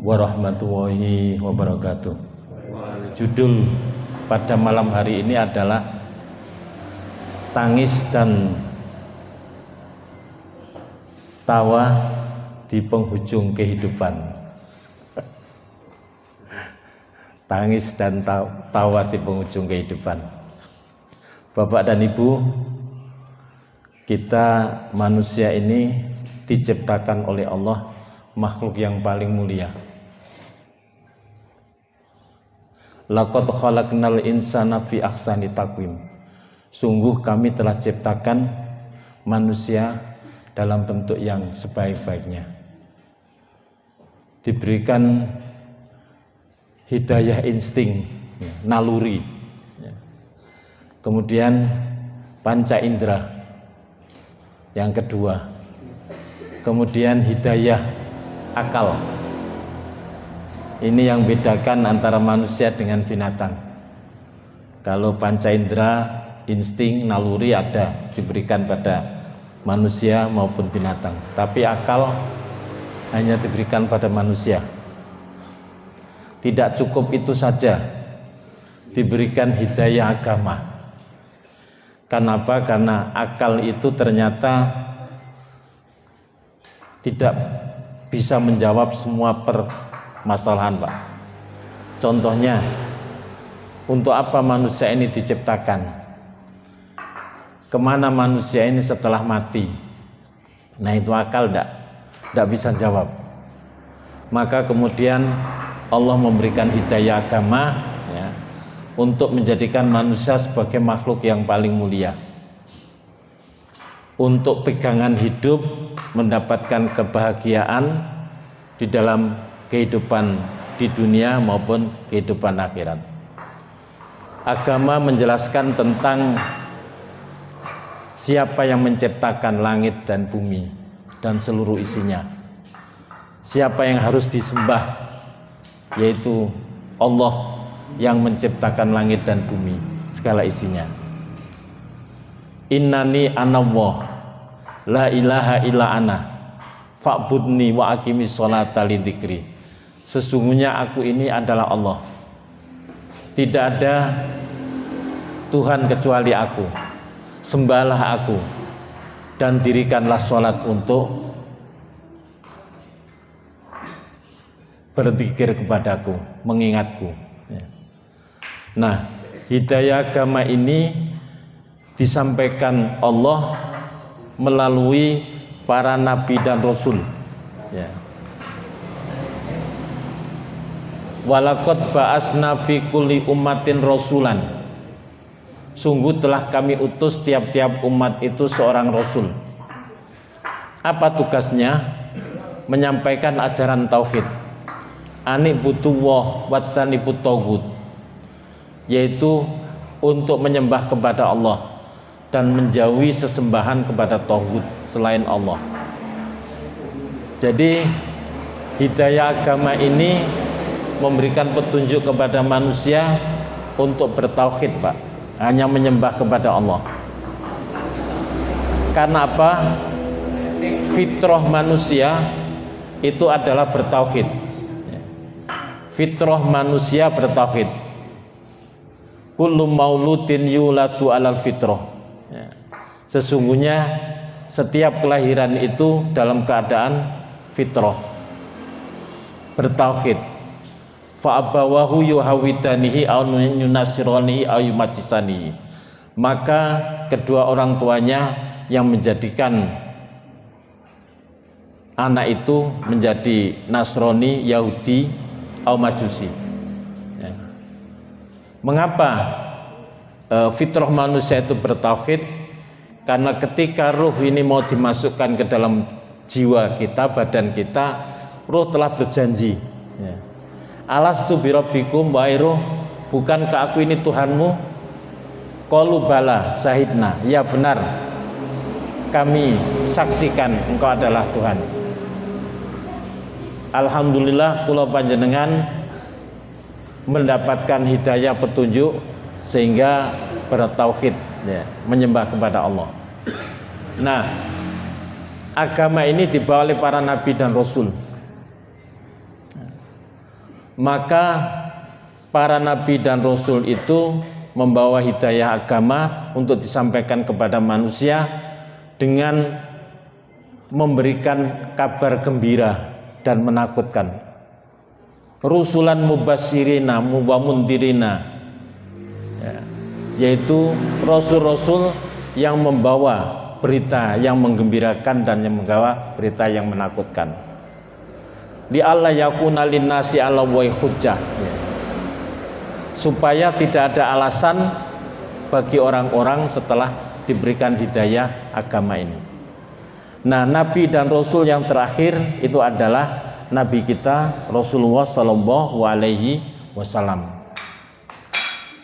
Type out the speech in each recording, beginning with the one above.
warahmatullahi wabarakatuh. Judul pada malam hari ini adalah tangis dan tawa di penghujung kehidupan. Tangis dan tawa di penghujung kehidupan. Bapak dan Ibu, kita manusia ini diciptakan oleh Allah, makhluk yang paling mulia. Laqad khalaqnal insana fi ahsani taqwim. Sungguh kami telah ciptakan manusia dalam bentuk yang sebaik-baiknya. Diberikan hidayah insting, naluri. Kemudian panca indera yang kedua. Kemudian hidayah akal. Ini yang bedakan antara manusia dengan binatang. Kalau panca indera, insting, naluri ada diberikan pada manusia maupun binatang. Tapi akal hanya diberikan pada manusia. Tidak cukup itu saja, diberikan hidayah agama. Kenapa? Karena akal itu ternyata tidak bisa menjawab semua permasalahan, Pak. Contohnya, untuk apa manusia ini diciptakan? Kemana manusia ini setelah mati? Nah, itu akal tidak bisa jawab. Maka kemudian Allah memberikan hidayah agama, ya, untuk menjadikan manusia sebagai makhluk yang paling mulia. Untuk pegangan hidup, mendapatkan kebahagiaan di dalam kehidupan di dunia maupun kehidupan akhirat. Agama menjelaskan tentang siapa yang menciptakan langit dan bumi dan seluruh isinya. Siapa yang harus disembah, yaitu Allah yang menciptakan langit dan bumi segala isinya. Innani anallah la ilaha illa ana fa'budni wa aqimis sholata lidzikri. Sesungguhnya aku ini adalah Allah, tidak ada Tuhan kecuali aku, sembahlah aku dan dirikanlah sholat untuk berzikir kepadaku, mengingatku. Nah, hidayah agama ini disampaikan Allah melalui para nabi dan rasul. Ya. Walaqad ba'asna fi kulli ummatin rasulan. Sungguh telah kami utus tiap-tiap umat itu seorang rasul. Apa tugasnya? Menyampaikan ajaran tauhid. Ani'budullah wajtanibut taghut. Yaitu untuk menyembah kepada Allah dan menjauhi sesembahan kepada tauhid selain Allah. Jadi hidayah agama ini memberikan petunjuk kepada manusia untuk bertauhid, Pak. Hanya menyembah kepada Allah. Karena apa? Fitrah manusia itu adalah bertauhid. Fitrah manusia bertauhid. Kullu mauludin yuladu alal fitrah. Sesungguhnya setiap kelahiran itu dalam keadaan fitrah, bertauhid. Fa abawahu yuhawidanihi aw yunasiranihi aw yumajisanihi. Maka kedua orang tuanya yang menjadikan anak itu menjadi Nasrani, Yahudi, atau Majusi. Mengapa fitrah manusia itu bertauhid? Karena ketika ruh ini mau dimasukkan ke dalam jiwa kita, badan kita, ruh telah berjanji. Alastu birabbikum, wahai ruh, bukankah aku ini Tuhanmu? Qalu bala syahidna. Ya benar, kami saksikan engkau adalah Tuhan. Alhamdulillah kula panjenengan mendapatkan hidayah petunjuk sehingga bertauhid, ya, menyembah kepada Allah. Nah, agama ini dibawa oleh para nabi dan rasul. Maka para nabi dan rasul itu membawa hidayah agama untuk disampaikan kepada manusia dengan memberikan kabar gembira dan menakutkan. Rusulan mubasyirina wa mundirina, ya, yaitu rasul-rasul yang membawa berita yang menggembirakan dan yang membawa berita yang menakutkan. Li alla yakuna linnasi 'ala Allahi hujjah, ya, supaya tidak ada alasan bagi orang-orang setelah diberikan hidayah agama ini. Nah, nabi dan rasul yang terakhir itu adalah nabi kita Rasulullah sallallahu alaihi wasallam.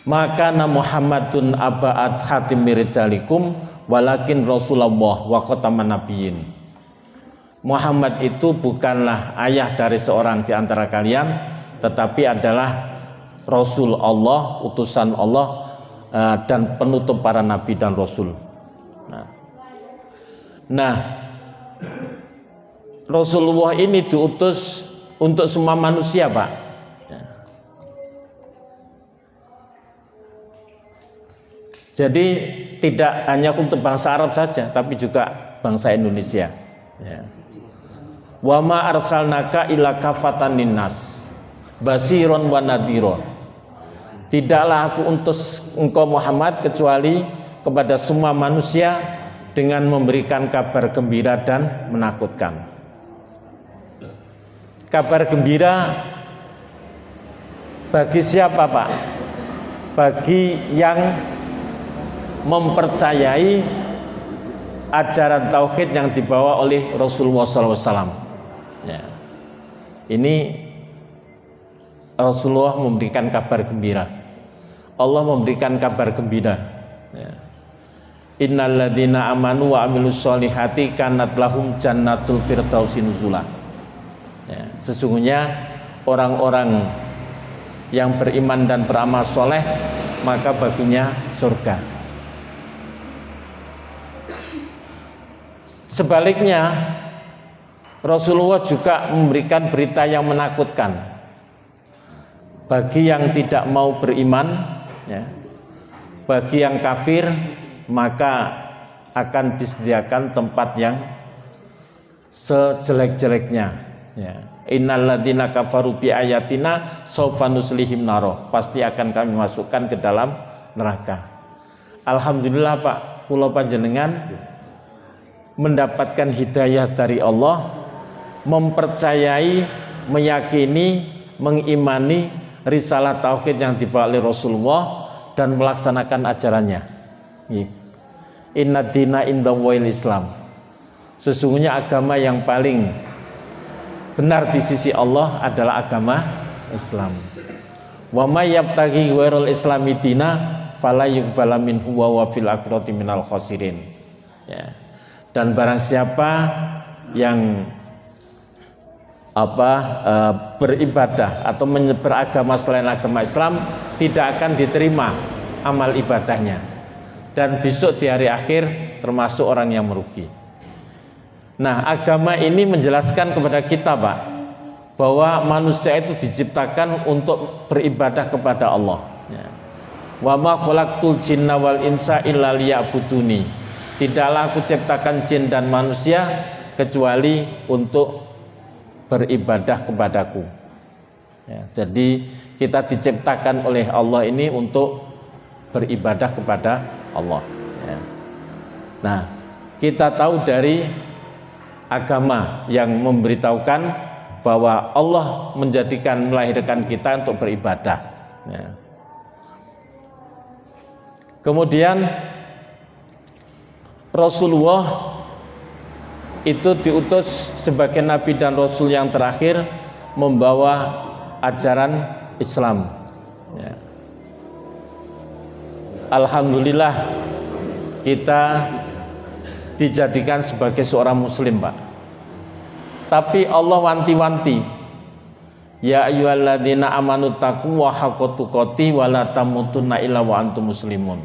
Maka Muhammadun aba'at hatim rijalikum walakin Rasulullah wa khataman nabiyyin. Muhammad itu bukanlah ayah dari seorang di antara kalian, tetapi adalah Rasul Allah, utusan Allah, dan penutup para nabi dan rasul. Nah, Rasulullah ini diutus untuk semua manusia, Pak. Jadi tidak hanya untuk bangsa Arab saja, tapi juga bangsa Indonesia. Wa ma arsalnaka illa kafatan linnas basiron wa nadhira. Tidaklah aku utus engkau Muhammad kecuali kepada semua manusia dengan memberikan kabar gembira dan menakutkan. Kabar gembira bagi siapa, Pak? Bagi yang mempercayai ajaran tauhid yang dibawa oleh Rasulullah SAW. Ya. Ini Rasulullah memberikan kabar gembira. Allah memberikan kabar gembira. Ya. Innalladzina amanu wa amilus solihati kanat lahum jannatul firdausi nuzula. Ya. Sesungguhnya orang-orang yang beriman dan beramal soleh maka baginya surga. Sebaliknya Rasulullah juga memberikan berita yang menakutkan bagi yang tidak mau beriman, ya, bagi yang kafir maka akan disediakan tempat yang sejelek-jeleknya, ya. Innalladzina kafaru bi ayatina sawfa nuslihim naro, pasti akan kami masukkan ke dalam neraka. Alhamdulillah, Pak, kula panjenengan mendapatkan hidayah dari Allah, mempercayai, meyakini, mengimani risalah tauhid yang dibawa oleh Rasulullah dan melaksanakan ajarannya. Inna dina indallahil Islam. Sesungguhnya agama yang paling benar di sisi Allah adalah agama Islam. Wa may yabtaghi ghairal islami dina fala yuqbala minhu wa fil akhirati minal khasirin. Ya. Dan barang siapa yang beribadah atau beragama selain agama Islam, tidak akan diterima amal ibadahnya, dan besok di hari akhir termasuk orang yang merugi. Nah, agama ini menjelaskan kepada kita, Pak, bahwa manusia itu diciptakan untuk beribadah kepada Allah. Wa ma khalaqtul jinna wal insa illa liya'buduni. Tidaklah aku ciptakan jin dan manusia kecuali untuk beribadah kepadaku. Ya, jadi kita diciptakan oleh Allah ini untuk beribadah kepada Allah. Ya. Nah, kita tahu dari agama yang memberitahukan bahwa Allah melahirkan kita untuk beribadah. Ya. Kemudian Rasulullah itu diutus sebagai nabi dan rasul yang terakhir membawa ajaran Islam. Ya. Alhamdulillah kita dijadikan sebagai seorang muslim, Pak. Tapi Allah wanti-wanti, ya ayyuhalladzina amanu taqu wa haqqa tuqati wa la tamutunna illa wa antum muslimun.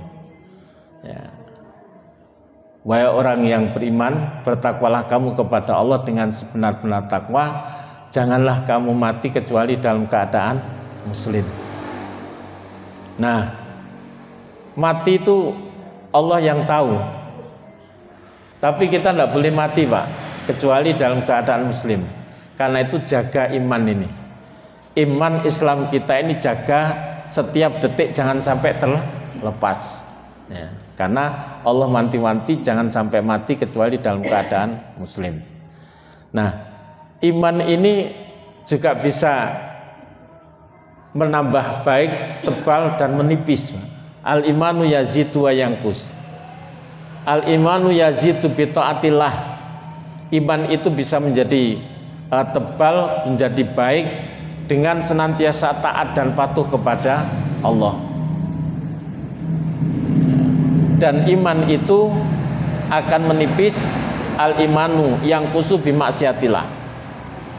Ya. Wahai orang yang beriman, bertakwalah kamu kepada Allah dengan sebenar-benar takwa janganlah kamu mati kecuali dalam keadaan muslim. Nah, mati itu Allah yang tahu. Tapi kita tidak boleh mati, Pak, kecuali dalam keadaan muslim. Karena itu jaga iman ini. Iman Islam kita ini jaga setiap detik, jangan sampai terlepas. Ya, karena Allah wanti-wanti jangan sampai mati kecuali dalam keadaan muslim. Nah, iman ini juga bisa menambah baik, tebal dan menipis. Al-imanu yazidu wa yanqus. Al-imanu yazidu bi taatillah. Iman itu bisa menjadi tebal, menjadi baik dengan senantiasa taat dan patuh kepada Allah. Dan iman itu akan menipis al-imanu yang kusu bimaksiatillah.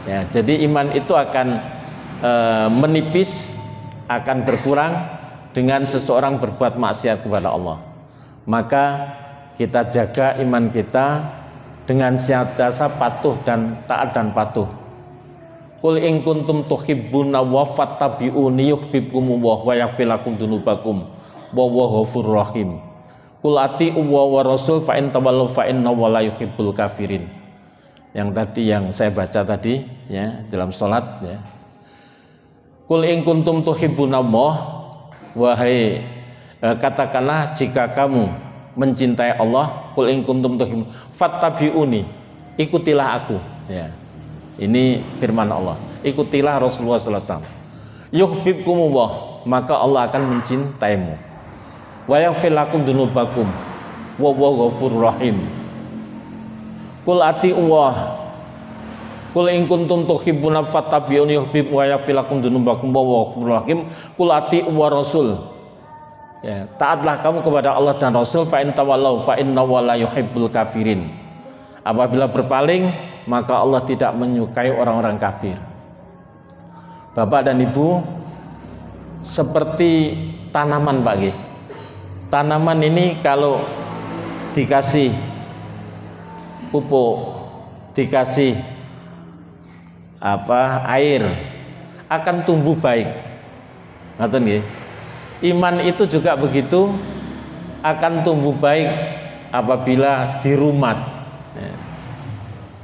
Ya, jadi iman itu akan menipis, akan berkurang dengan seseorang berbuat maksiat kepada Allah. Maka kita jaga iman kita dengan senantiasa patuh dan taat dan patuh. Qul in kuntum tuhibbuna wa fattabi'uni yuhibbukumullah wa yaghfir lakum dzunubakum wallahu ghafurur rahim. Qul ati'u wa rasul fa in tawallaw fa innahu la yuhibbul kafirin. Yang tadi yang saya baca tadi ya dalam salat ya. Qul in kuntum tuhibbunallah, wahai katakanlah jika kamu mencintai Allah, qul in kuntum tuhibbun fattabi'uni, ikutilah aku ya. Ini firman Allah. Ikutilah Rasulullah sallallahu alaihi wasallam. Yuhibbukumullah, maka Allah akan mencintaimu. Wa yaghfir lakum dzunubakum wallahu ghafurur rahim. Qul ati'ullah. Qul in kuntum tuhibbuna fattabi'uni yuhibbukum wa yaghfir lakum dzunubakum wallahu ghafurur rahim. Qul ati'u wa rasul. Ya, taatlah kamu kepada Allah dan Rasul, fa in tawallaw fa innahu la yuhibbul kafirin. Apabila berpaling, maka Allah tidak menyukai orang-orang kafir. Bapak dan Ibu, seperti tanaman, Pak G. Tanaman ini kalau dikasih pupuk, dikasih air, akan tumbuh baik. Ngoten nggih. Iman itu juga begitu, akan tumbuh baik apabila dirumat.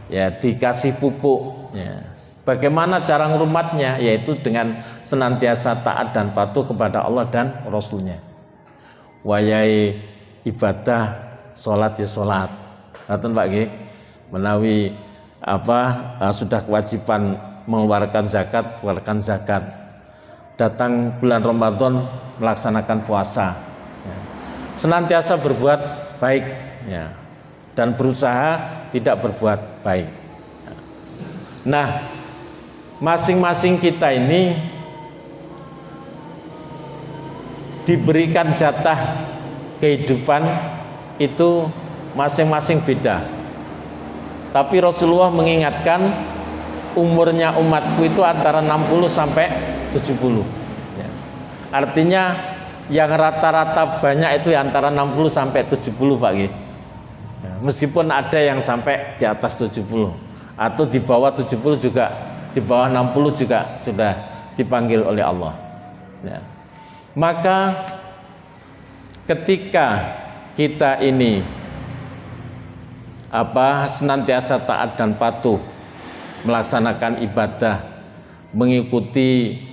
Ya, dikasih pupuk. Ya. Bagaimana cara ngerumatnya? Yaitu dengan senantiasa taat dan patuh kepada Allah dan Rasulnya. Wayai ibadah, sholat ya sholat. Ngaten Pak G, menawi sudah kewajiban mengeluarkan zakat, keluarkan zakat. Datang bulan Ramadan melaksanakan puasa. Ya. Senantiasa berbuat baik. Ya. Dan berusaha tidak berbuat baik. Nah, masing-masing kita ini diberikan jatah kehidupan itu masing-masing beda. Tapi Rasulullah mengingatkan umurnya umatku itu antara 60 sampai 70. Ya. Artinya yang rata-rata banyak itu antara 60 sampai 70 Pak G. Ya, meskipun ada yang sampai di atas 70 atau di bawah 70 juga, di bawah 60 juga sudah dipanggil oleh Allah. Ya. Maka ketika kita ini senantiasa taat dan patuh melaksanakan ibadah, mengikuti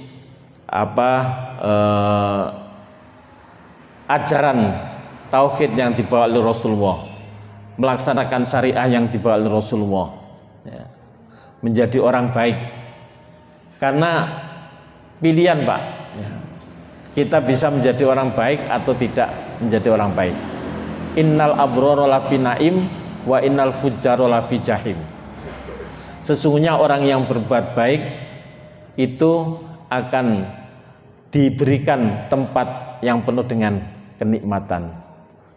ajaran tauhid yang dibawa oleh Rasulullah, melaksanakan syariah yang dibawa oleh Rasulullah, ya, menjadi orang baik. Karena pilihan Pak, ya, kita bisa menjadi orang baik atau tidak menjadi orang baik. Innal abrara lafi naim wa innal fujjara lafi jahim. Sesungguhnya orang yang berbuat baik itu akan diberikan tempat yang penuh dengan kenikmatan,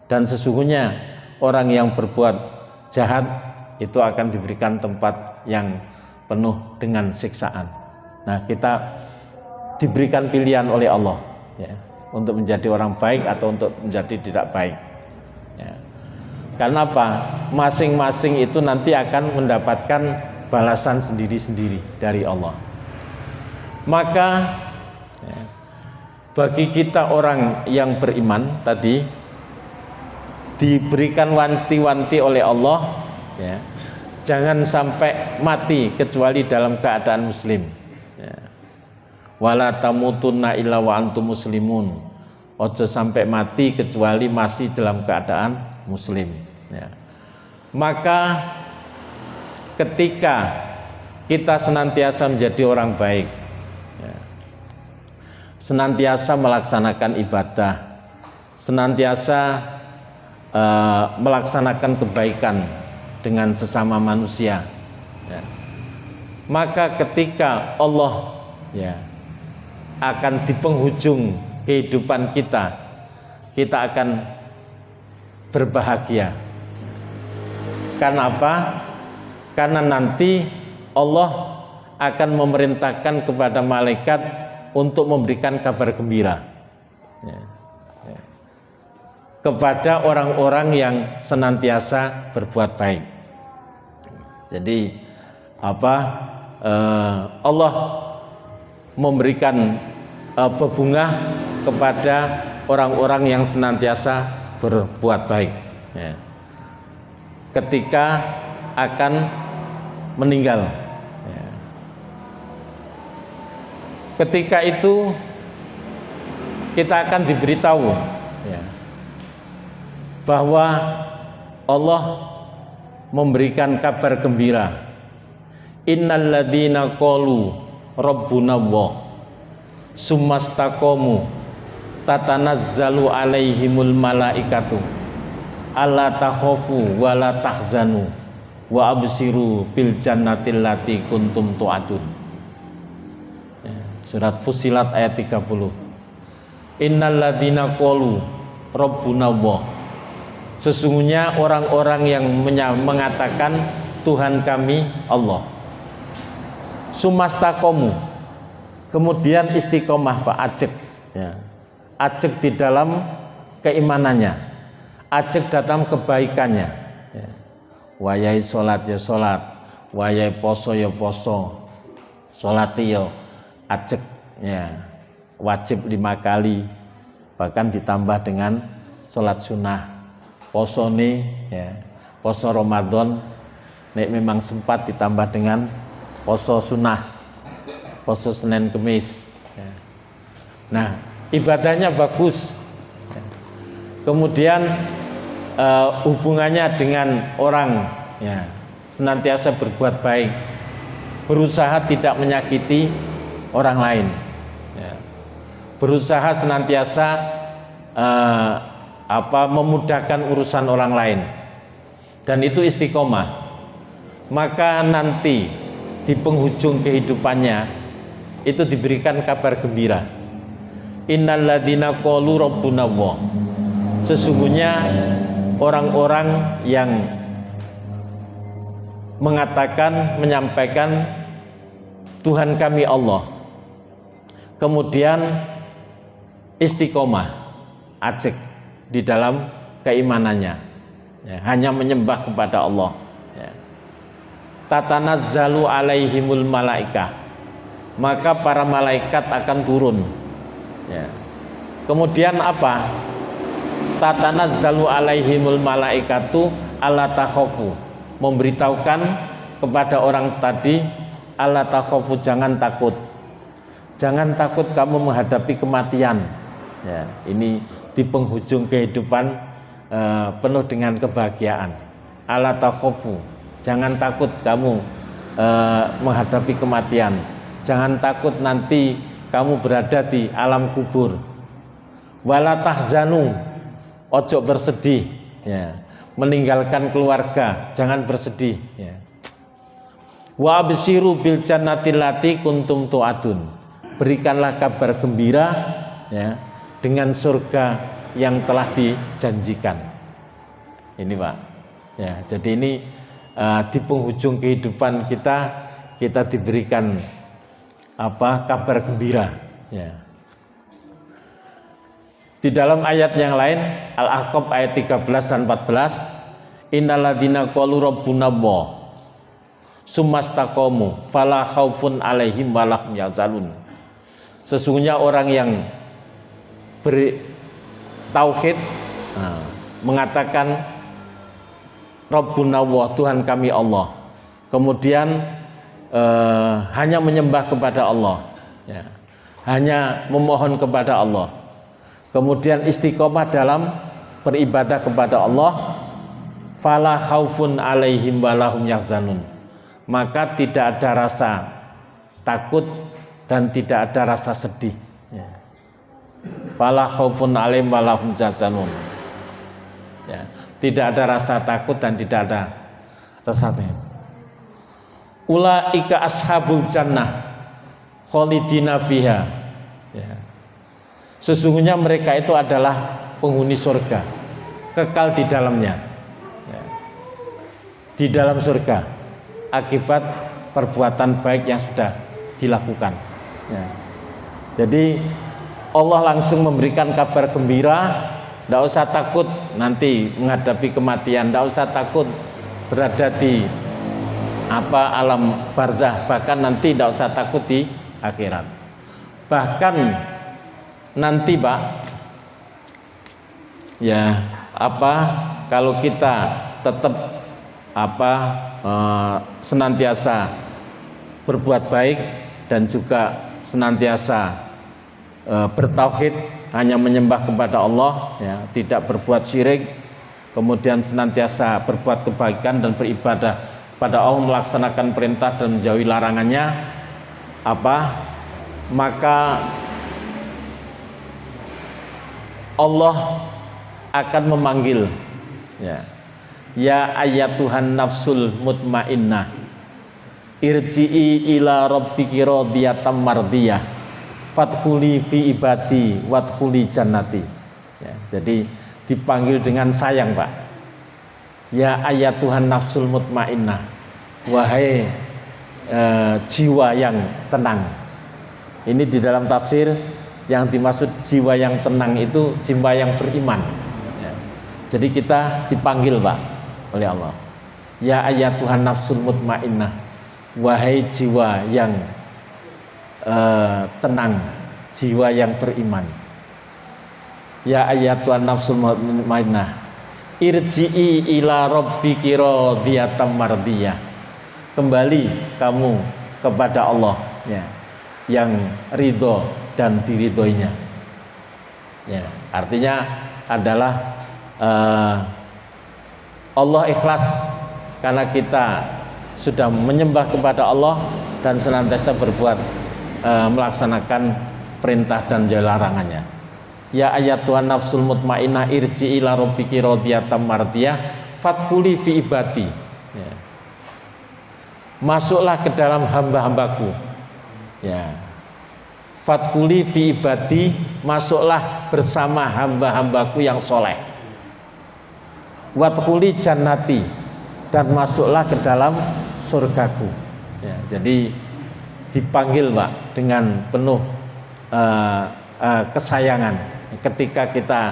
dan sesungguhnya orang yang berbuat jahat itu akan diberikan tempat yang penuh dengan siksaan. Nah, kita diberikan pilihan oleh Allah ya, untuk menjadi orang baik atau untuk menjadi tidak baik ya. Karena apa? Masing-masing itu nanti akan mendapatkan balasan sendiri-sendiri dari Allah. Maka bagi kita orang yang beriman tadi diberikan wanti-wanti oleh Allah, ya, jangan sampai mati kecuali dalam keadaan muslim. Ya. Wala tamutunna illa wa antum muslimun. Ojo sampai mati kecuali masih dalam keadaan muslim. Ya. Maka ketika kita senantiasa menjadi orang baik, ya, senantiasa melaksanakan ibadah, senantiasa melaksanakan kebaikan dengan sesama manusia, ya, maka ketika Allah, ya, akan di penghujung kehidupan kita akan berbahagia. Karena apa? Karena nanti Allah akan memerintahkan kepada malaikat untuk memberikan kabar gembira, ya, ya, kepada orang-orang yang senantiasa berbuat baik. Jadi Allah memberikan bebungah kepada orang-orang yang senantiasa berbuat baik, ya, ketika akan meninggal, ya. Ketika itu kita akan diberitahu, ya, bahwa Allah memberikan kabar gembira. Innal ladzina qalu rabbuna Allah summastaqamu tatanazzalu alaihimul malaikatu alla takhafu wa la tahzanu wa absiru bil jannatil lati kuntum tu'adun. Surat Fussilat ayat 30. Innal ladzina qalu rabbuna Allah. Sesungguhnya orang-orang yang mengatakan Tuhan kami Allah. Sumastaqomu, kemudian istiqomah, Pak, ajek, ya. Ajek di dalam keimanannya, ajek dalam kebaikannya, ya. Wayai sholat ya sholat, wayai poso ya poso, sholat ya ajek, ya, wajib 5 kali, bahkan ditambah dengan sholat sunnah. Poso nih, ya, poso Ramadan, nek memang sempat ditambah dengan poso sunnah, poso Senin Kemis, ya. Nah, ibadahnya bagus, ya. Kemudian hubungannya dengan orang, ya, senantiasa berbuat baik, berusaha tidak menyakiti orang lain, ya. Berusaha senantiasa memudahkan urusan orang lain, dan itu istiqomah. Maka nanti di penghujung kehidupannya itu diberikan kabar gembira. Innal ladzina qalu rabbuna Allah. Sesungguhnya orang-orang yang mengatakan, menyampaikan Tuhan kami Allah, kemudian istiqomah, ajek di dalam keimanannya, ya, hanya menyembah kepada Allah, ya. Tatanazzalu alaihimul malaikah, maka para malaikat akan turun, ya. Kemudian apa? Tatanazzalu alaihimul malaikatu alla takhafu, memberitahukan kepada orang tadi, alla takhafu, jangan takut, jangan takut kamu menghadapi kematian, ya. Ini di penghujung kehidupan penuh dengan kebahagiaan. Alla takhafu, jangan takut kamu menghadapi kematian, jangan takut nanti kamu berada di alam kubur. Wala tahzanu, ojo bersedih, ya, meninggalkan keluarga, jangan bersedih, ya. Wa absiru bil jannatil lati kuntum tu'adun, berikanlah kabar gembira, ya, dengan surga yang telah dijanjikan. Ini, Pak, ya, jadi ini di penghujung kehidupan kita diberikan kabar gembira, ya. Di dalam ayat yang lain, Al-Ahqaf ayat 13 dan 14, innalladzina qalu rabbuna Allah, sumastaqamu fala khaufun 'alaihim walahum yahzanun. Sesungguhnya orang yang bertauhid mengatakan Rabbuna Allah, Tuhan kami Allah, kemudian hanya menyembah kepada Allah, ya, hanya memohon kepada Allah, kemudian istiqomah dalam beribadah kepada Allah, fala khaufun 'alaihim walahum yahzanun, maka tidak ada rasa takut dan tidak ada rasa sedih, ya. Fala khaufun 'alaihim walahum yahzanun, ya, tidak ada rasa takut dan tidak ada rasa takut. Ulaika ashabul jannah khalidina fiha, ya. Sesungguhnya mereka itu adalah penghuni surga, kekal di dalamnya, ya, di dalam surga akibat perbuatan baik yang sudah dilakukan, ya. Jadi Allah langsung memberikan kabar gembira. Tidak usah takut nanti menghadapi kematian, tidak usah takut berada di alam barzah, bahkan nanti tidak usah takut di akhirat. Bahkan nanti Pak, ya kalau kita tetap senantiasa berbuat baik dan juga senantiasa bertauhid, hanya menyembah kepada Allah, ya, tidak berbuat syirik, kemudian senantiasa berbuat kebaikan dan beribadah pada Allah, melaksanakan perintah dan menjauhi larangannya, maka Allah akan memanggil, ya ayatuhan nafsul mutmainnah irji'i ila rabbiki radiyatan mardiyah fadkhuli fi ibadi wadkhuli jannati, ya, jadi dipanggil dengan sayang Pak, ya ayatuhan nafsul mutmainnah, wahai jiwa yang tenang. Ini di dalam tafsir yang dimaksud jiwa yang tenang itu jiwa yang beriman, ya. Jadi kita dipanggil Pak oleh Allah, ya ayatuhan nafsul mutmainnah, wahai jiwa yang tenang, jiwa yang beriman, ya ayatuhan nafsul mutmainnah irji'i ila rabbiki radiyatan mardiyah, kembali kamu kepada Allah, ya, yang ridho dan diridhoinya, ya, artinya adalah Allah ikhlas karena kita sudah menyembah kepada Allah dan senantiasa berbuat melaksanakan perintah dan larangannya. Ya ayatuhan nafsul mutmainnah irji ila rabbiki radiyatan mardiyah fadkhuli fi ibadi, ya. Masuklah ke dalam hamba-hambaku, ya. Fadkhuli fi ibadi, masuklah bersama hamba-hambaku yang soleh. Wadkhuli jannati, dan masuklah ke dalam surgaku, ya. Jadi dipanggil Pak dengan penuh kesayangan ketika kita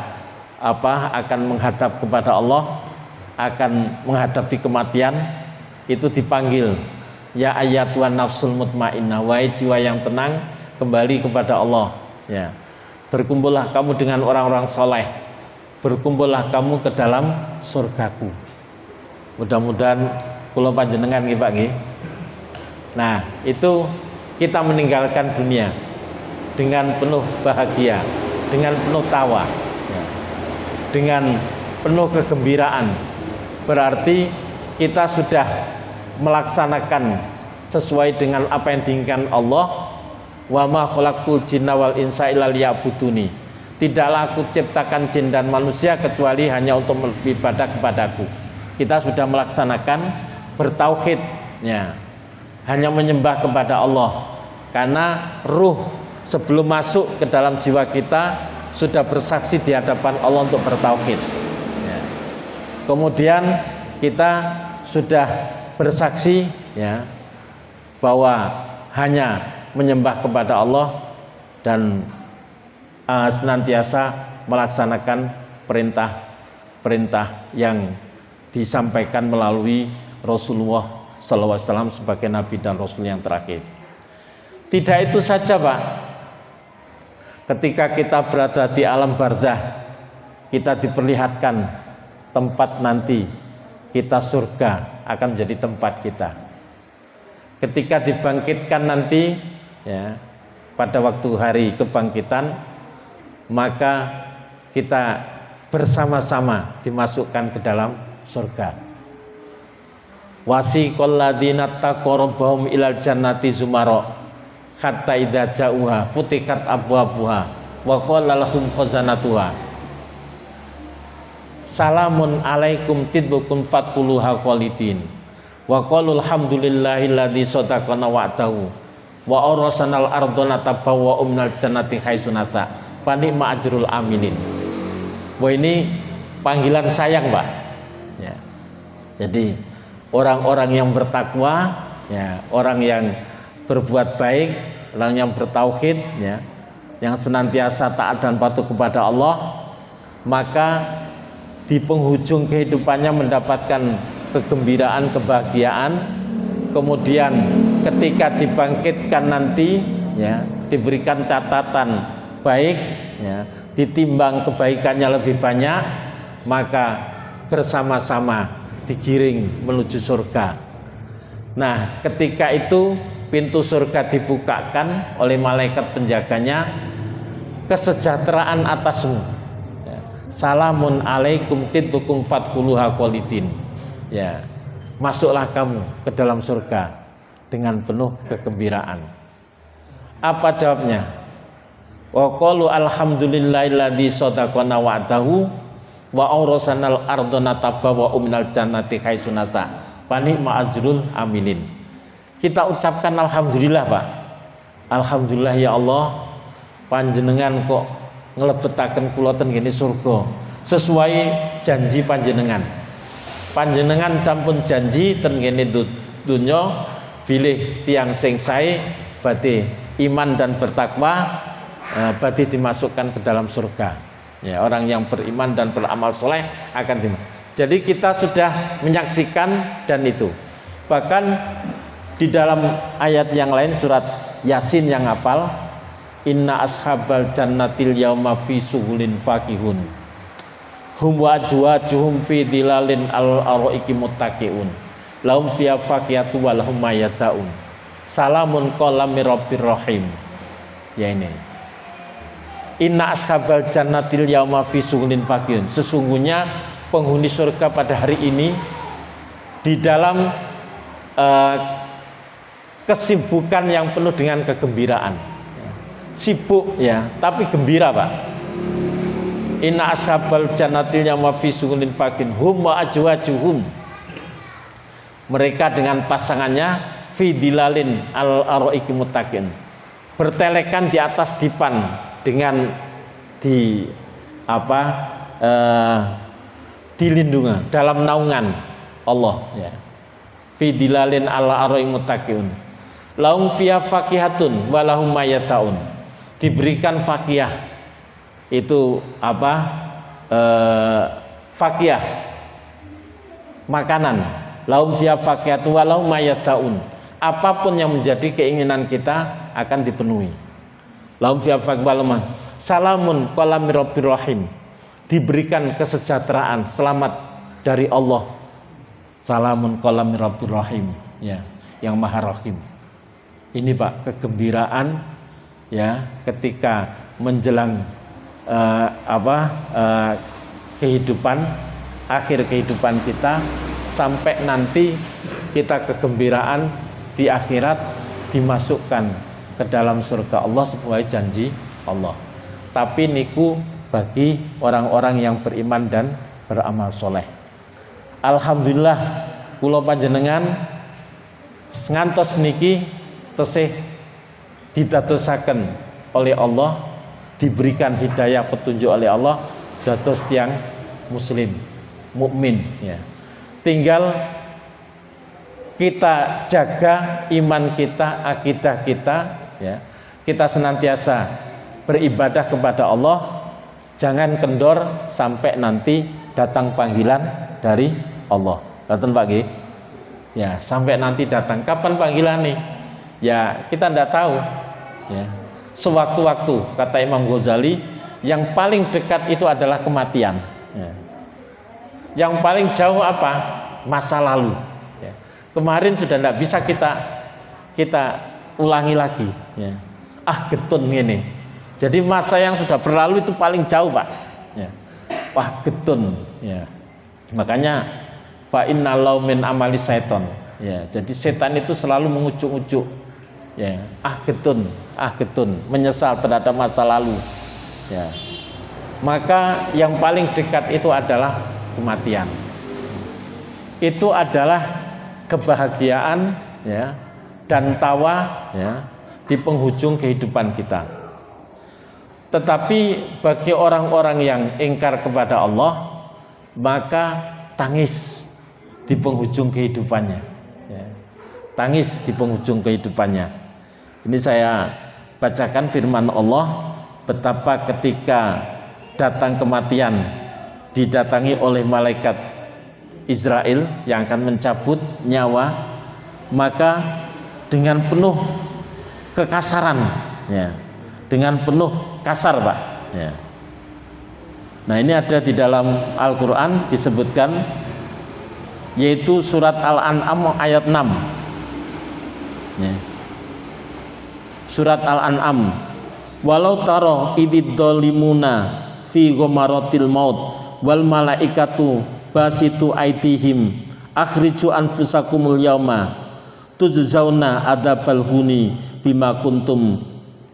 akan menghadap kepada Allah, akan menghadapi kematian, itu dipanggil ya ayatuhan nafsul mutmainnah, wahai jiwa yang tenang, kembali kepada Allah, ya. Berkumpullah kamu dengan orang-orang soleh, berkumpullah kamu ke dalam surgaku. Mudah-mudahan kula panjenengan nggih Pak nggih. Nah, itu kita meninggalkan dunia dengan penuh bahagia, dengan penuh tawa, ya, dengan penuh kegembiraan. Berarti kita sudah melaksanakan sesuai dengan apa yang diinginkan Allah. Wa ma khalaqtul jinna wal insa illa liya'buduni. Tidaklah aku ciptakan jin dan manusia kecuali hanya untuk beribadah kepadaku. Kita sudah melaksanakan bertauhid, ya, hanya menyembah kepada Allah, karena ruh sebelum masuk ke dalam jiwa kita sudah bersaksi di hadapan Allah untuk bertauhid, ya. Kemudian kita sudah bersaksi, ya, bahwa hanya menyembah kepada Allah dan senantiasa melaksanakan perintah-perintah yang disampaikan melalui Rasulullah sallallahu alaihi wasallam sebagai nabi dan rasul yang terakhir. Tidak itu saja, Pak. Ketika kita berada di alam barzah, kita diperlihatkan tempat nanti kita, surga akan menjadi tempat kita. Ketika dibangkitkan nanti, ya, pada waktu hari kebangkitan, maka kita bersama-sama dimasukkan ke dalam surga. Wasiqal ladzina taqarrabahum ilal jannati zumara hatta idza ja'uha futihat abwabuha wa qala lahum khazanatuha salamun alaikum tidbukum fadkhuluha khalidin wa qalu alhamdulillahilladzi sadaqana wa'dahu wa awrasanal ardana tabawwa'u minal jannati haitsu nasa fa ni'ma ajrul amilin. Wah, ini panggilan sayang, Pak. Ya. Jadi orang-orang yang bertakwa, ya, orang yang berbuat baik, orang yang bertauhid, ya, yang senantiasa taat dan patuh kepada Allah, maka di penghujung kehidupannya mendapatkan kegembiraan, kebahagiaan. Kemudian ketika dibangkitkan nanti, ya, diberikan catatan baik, ya, ditimbang kebaikannya lebih banyak, maka bersama-sama digiring menuju surga. Nah, ketika itu pintu surga dibukakan oleh malaikat penjaganya, kesejahteraan atasmu, ya. Salamun alaikum tidbukum fadkhuluha khalidin. Ya, masuklah kamu ke dalam surga dengan penuh kegembiraan. Apa jawabnya? Wa qalu alhamdulillahilladzi sadaqana wa'dahu wa awrasanal ardana tabawwa'u minal jannati haitsu nasa fa ni'ma ajrul amilin. Kita ucapkan alhamdulillah, Pak. Alhamdulillah ya Allah, panjenengan kok nglebetaken kula ten ngene surga sesuai janji panjenengan. Panjenengan sampun janji ten ngene donya bilih tiyang sing sae badhe iman dan bertakwa, badhe dimasukkan ke dalam surga. Ya, orang yang beriman dan beramal soleh akan dimasukkan. Jadi kita sudah menyaksikan dan itu. Bahkan di dalam ayat yang lain surat Yasin yang hafal, inna ashabal jannatil yauma fi sughulin fakihun hum wajwajuhum fi dilalin al-araiki muttaqiun lahum fiha faqiyatu wa lahum mayataun salamun qalam mir rabbir rahim. Ya, ini inna ashabal jannatil yauma fi sughulin fakihun, sesungguhnya penghuni surga pada hari ini di dalam kesibukan yang penuh dengan kegembiraan. Sibuk, ya, tapi gembira, Pak. Inna ashabal jannatil yauma fi sughulin fakin hum wa ajwajuhum, mereka dengan pasangannya fi dilalin al araiki muttaqin, bertelekan di atas dipan dengan dilindungi dalam naungan Allah, ya. Fi dilalin al araiki muttaqin lahum fiha fakihatun wa lahum mayataun, diberikan fakiyah, itu fakiyah, makanan. Lahum fiha fakiyatun wa lahum mayataun, apapun yang menjadi keinginan kita akan dipenuhi. Lahum fiha fakiyatun salamun qalam mir rabbir rahim, diberikan kesejahteraan, selamat dari Allah. Salamun qalam mir rabbir rahim, ya, yang maha rahim. Ini, Pak, kegembiraan, ya, ketika menjelang kehidupan, akhir kehidupan kita, sampai nanti kita kegembiraan di akhirat dimasukkan ke dalam surga Allah sesuai janji Allah. Tapi niku bagi orang-orang yang beriman dan beramal soleh. Alhamdulillah kula panjenengan ngantos niki tesih didadosaken oleh Allah, diberikan hidayah petunjuk oleh Allah, dados tiyang muslim, mukmin, ya. Tinggal kita jaga iman kita, akidah kita, ya. Kita senantiasa beribadah kepada Allah, jangan kendor sampai nanti datang panggilan dari Allah. Ngoten Pak nggih. Ya, sampai nanti datang. Kapan panggilan nih? Ya, kita tidak tahu. Ya. Sewaktu-waktu, kata Imam Ghazali, yang paling dekat itu adalah kematian. Ya. Yang paling jauh apa? Masa lalu. Ya. Kemarin sudah tidak bisa kita ulangi lagi. Ya. Getun ini. Jadi masa yang sudah berlalu itu paling jauh, Pak. Ya. Getun. Ya. Makanya fa innallahu min amali syaiton. Ya, jadi setan itu selalu mengujuk-ujuk. Ya, getun, menyesal terhadap masa lalu. Ya. Maka yang paling dekat itu adalah kematian. Itu adalah kebahagiaan, ya, dan tawa, ya, di penghujung kehidupan kita. Tetapi bagi orang-orang yang ingkar kepada Allah, maka tangis di penghujung kehidupannya, ya. Tangis di penghujung kehidupannya. Ini saya bacakan firman Allah, betapa ketika datang kematian didatangi oleh malaikat Israel yang akan mencabut nyawa, maka dengan penuh kekasaran, ya, dengan penuh kasar, Pak. Ya. Nah, ini ada di dalam Al-Quran disebutkan, yaitu surat Al-An'am ayat 6. Ya. Surat Al-An'am, walau taro idid dolimuna fi gomaratil maut wal malaikatu basitu aitihim akhriju anfusakumul yauma tujzauna adabal huni bima kuntum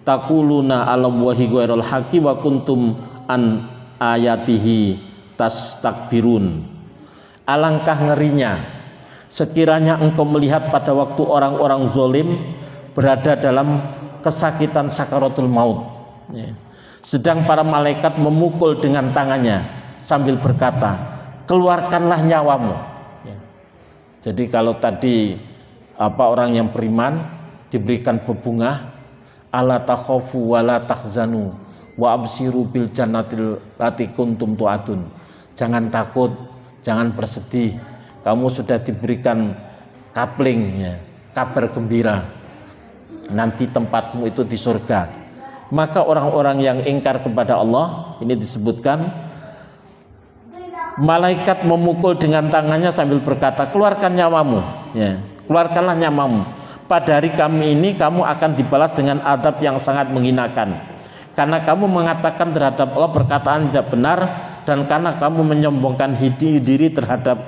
taquluna alam wahi ghairal haqi wa kuntum an ayatihi tastakbirun. Alangkah ngerinya sekiranya engkau melihat pada waktu orang-orang zalim berada dalam kesakitan sakaratul maut, ya. Sedang para malaikat memukul dengan tangannya sambil berkata, keluarkanlah nyawamu, ya. Jadi kalau tadi orang yang beriman diberikan bebungah, ala takhafu wala tahzanu wa absiru bil jannatil lati kuntum tu'adun. Jangan takut, jangan bersedih, kamu sudah diberikan kapling, ya, kabar gembira, nanti tempatmu itu di surga. Maka orang-orang yang ingkar kepada Allah, ini disebutkan, malaikat memukul dengan tangannya sambil berkata, keluarkan nyawamu, ya, keluarkanlah nyawamu. Pada hari kami ini kamu akan dibalas dengan adab yang sangat menghinakan, karena kamu mengatakan terhadap Allah perkataan tidak benar, dan karena kamu menyombongkan diri terhadap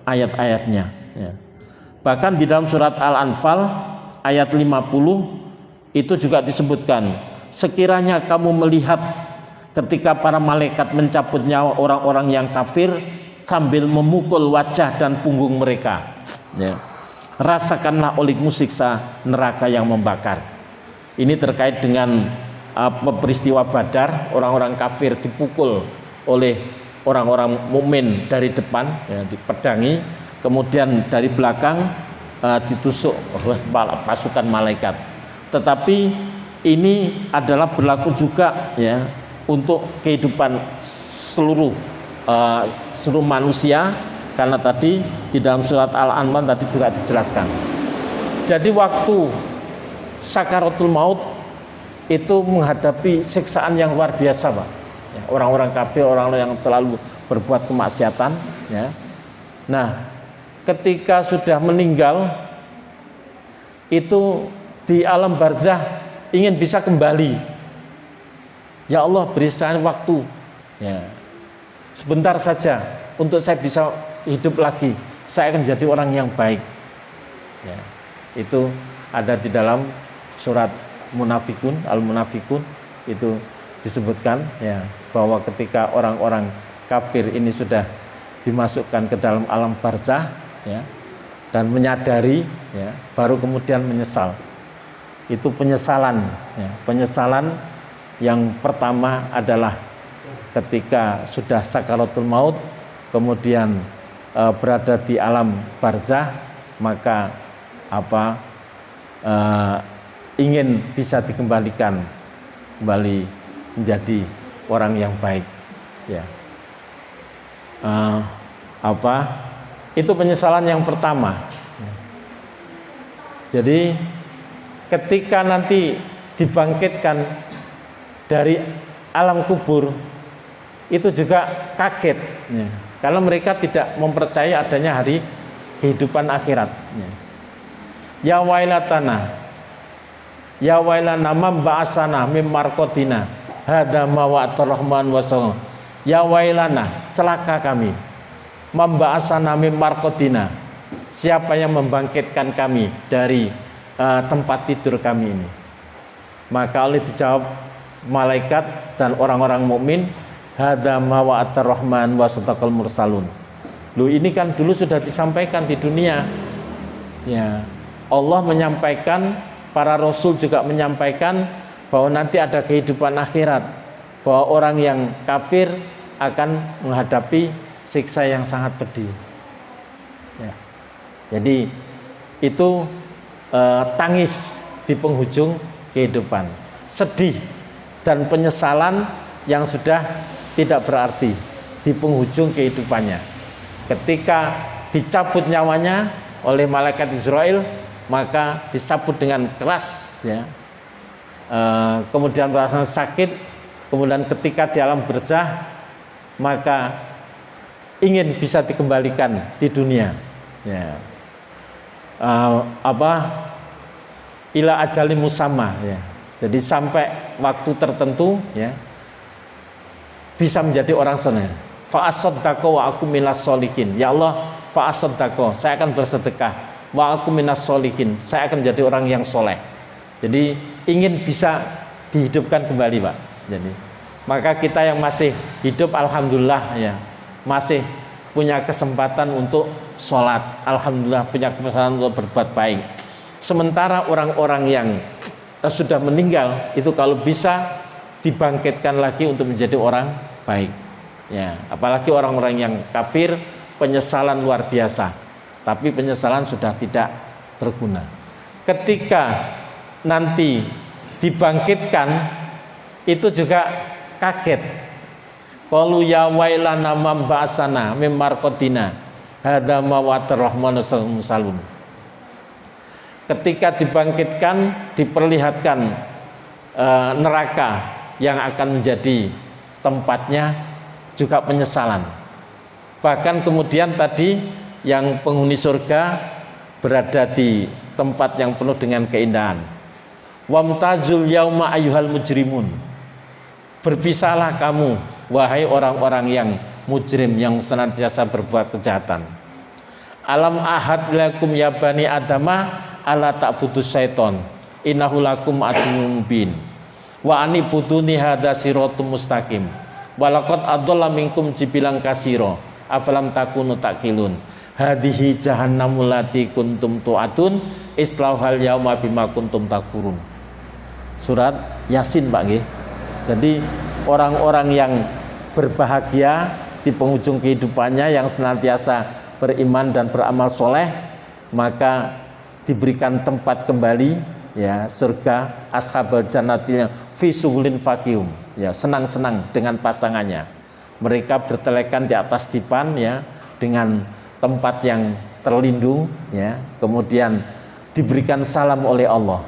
ayat-ayatnya, ya. Bahkan di dalam surat Al-Anfal ayat 50 itu juga disebutkan, sekiranya kamu melihat ketika para malaikat mencabut nyawa orang-orang yang kafir sambil memukul wajah dan punggung mereka, ya, rasakanlah olehmu siksa neraka yang membakar. Ini terkait dengan peristiwa Badar, orang-orang kafir dipukul oleh orang-orang mukmin dari depan, ya, dipedangi, kemudian dari belakang ditusuk oleh pasukan malaikat. Tetapi ini adalah berlaku juga, ya, untuk kehidupan seluruh manusia, karena tadi di dalam surat Al-An'am tadi juga dijelaskan. Jadi waktu sakaratul maut itu menghadapi siksaan yang luar biasa, Pak. Ya, orang-orang kafir, orang-orang yang selalu berbuat kemaksiatan, ya. Nah, ketika sudah meninggal itu di alam barzah ingin bisa kembali. Ya Allah, beri saya waktu, ya, sebentar saja untuk saya bisa hidup lagi. Saya akan jadi orang yang baik. Ya, itu ada di dalam surat Munafikun, Al-Munafikun, itu disebutkan, ya, bahwa ketika orang-orang kafir ini sudah dimasukkan ke dalam alam barzah, ya, dan menyadari, ya, baru kemudian menyesal. Itu penyesalan, ya, penyesalan yang pertama adalah ketika sudah sakaratul maut, kemudian berada di alam barzah, maka ingin bisa dikembalikan kembali menjadi orang yang baik, ya. Itu penyesalan yang pertama. Jadi ketika nanti dibangkitkan dari alam kubur, itu juga kaget ya. Kalau mereka tidak mempercayai adanya hari kehidupan akhirat ya. Ya wailatana, ya wailana man ba'asana mim marqatina hadza ma wa'atar rahman wa sadaq. Ya wailana, celaka kami, man ba'asana mim marqatina, siapa yang membangkitkan kami dari tempat tidur kami ini. Maka oleh dijawab malaikat dan orang-orang mukmin, hadza ma wa'atar rahman wa sadaqal mursalun. Loh, ini kan dulu sudah disampaikan di dunia ya. Allah menyampaikan, para rasul juga menyampaikan bahwa nanti ada kehidupan akhirat, bahwa orang yang kafir akan menghadapi siksa yang sangat pedih ya. Jadi itu tangis di penghujung kehidupan, sedih dan penyesalan yang sudah tidak berarti di penghujung kehidupannya. Ketika dicabut nyawanya oleh malaikat Israel, maka disambut dengan keras ya. Kemudian merasa sakit, kemudian ketika di alam barzah maka ingin bisa dikembalikan di dunia ya. Ila ajali musamma ya. Jadi sampai waktu tertentu ya, bisa menjadi orang soleh. Fa asaddaqo wa aku minas solihin. Ya Allah, fa asaddaqo, saya akan bersedekah. Wa aku minas solihin, saya akan menjadi orang yang soleh. Jadi ingin bisa dihidupkan kembali, Pak. Jadi maka kita yang masih hidup, alhamdulillah ya, masih punya kesempatan untuk sholat, alhamdulillah punya kesempatan untuk berbuat baik. Sementara orang-orang yang sudah meninggal itu kalau bisa dibangkitkan lagi untuk menjadi orang baik ya. Apalagi orang-orang yang kafir, penyesalan luar biasa. Tapi penyesalan sudah tidak berguna. Ketika nanti dibangkitkan, itu juga kaget. Qalu ya wailana man ba'asana mim marqatina hadza ma wa'atar rahmanu salun. Ketika dibangkitkan, diperlihatkan neraka yang akan menjadi tempatnya, juga penyesalan. Bahkan kemudian tadi yang penghuni surga berada di tempat yang penuh dengan keindahan. Wamtazul yauma ayyuhal mujrimun, berpisahlah kamu wahai orang-orang yang mujrim, yang senantiasa berbuat kejahatan. Alam ahad lakum ya bani adama ala ta'budus syaiton innahu lakum aduwwum mubin wa anibuduni hadza siratum mustaqim walaqad adalla minkum jibilan katsira afalam takunu taqilun hadhihi jahannamul lati kuntum tu'atun islauhal yauma bima kuntum takfurun. Surat Yasin, Pak nggih. Jadi orang-orang yang berbahagia di penghujung kehidupannya, yang senantiasa beriman dan beramal soleh, maka diberikan tempat kembali ya, surga ashabal jannatil fi suhulin fakihum ya, senang-senang dengan pasangannya. Mereka bertelekan di atas dipan ya, dengan tempat yang terlindung ya, kemudian diberikan salam oleh Allah.